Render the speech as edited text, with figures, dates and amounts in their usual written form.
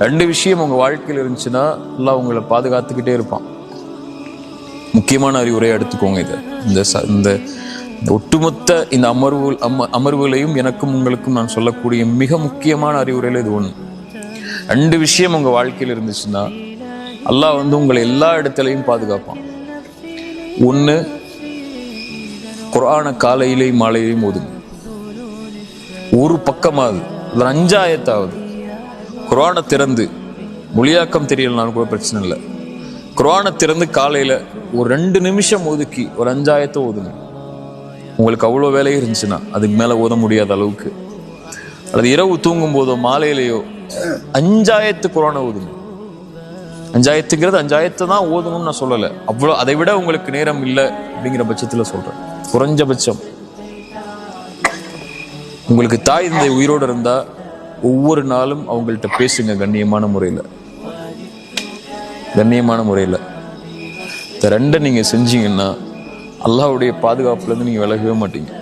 2 விஷயம் உங்க வாழ்க்கையில் இருந்துச்சுன்னா எல்லாம் உங்களை பாதுகாத்துக்கிட்டே இருப்பான். முக்கியமான அறிவுரையை எடுத்துக்கோங்க. இது இந்த ஒட்டுமொத்த இந்த அமர்வுகளையும் எனக்கும் உங்களுக்கும் நான் சொல்லக்கூடிய மிக முக்கியமான அறிவுரையில இது ஒண்ணு. 2 விஷயம் உங்க வாழ்க்கையில் இருந்துச்சுன்னா அல்லாஹ் உங்களை எல்லா இடத்துலையும் பாதுகாப்பான். ஒண்ணு, குர்ஆனை காலையிலையும் மாலையிலையும் ஓதுங்க. ஒரு பக்கமாவது 5 ஆயத்தாவது குர்ஆனை திறந்து, மொழியாக்கம் தெரியலனாலும் கூட பிரச்சனை இல்லை, குர்ஆனை திறந்து காலையில ஒரு 2 நிமிஷம் ஒதுக்கி ஒரு 5 ஆயத்தை ஓதுங்க. உங்களுக்கு அவ்வளோ வேலை இருந்துச்சுன்னா அதுக்கு மேல ஓத முடியாத அளவுக்கு, அல்லது இரவு தூங்கும் போதோ மாலையிலையோ 5 ஆயத்து குர்ஆனை ஓதுங்க. 5 ஆயத்துங்கிறது 5 ஆயத்தை தான் ஓதணும்னு நான் சொல்லலை. அவ்வளோ அதை விட உங்களுக்கு நேரம் இல்லை அப்படிங்கிற பட்சத்துல சொல்றேன். குறைஞ்சபட்சம் உங்களுக்கு தாய் தந்தை உயிரோடு இருந்தா ஒவ்வொரு நாளும் அவங்கள்ட்ட பேசுங்க கண்ணியமான முறையில். இந்த 2 நீங்க செஞ்சீங்கன்னா அல்லாஹ்வுடைய பாதுகாப்புல இருந்து நீங்க விலகவே மாட்டீங்க.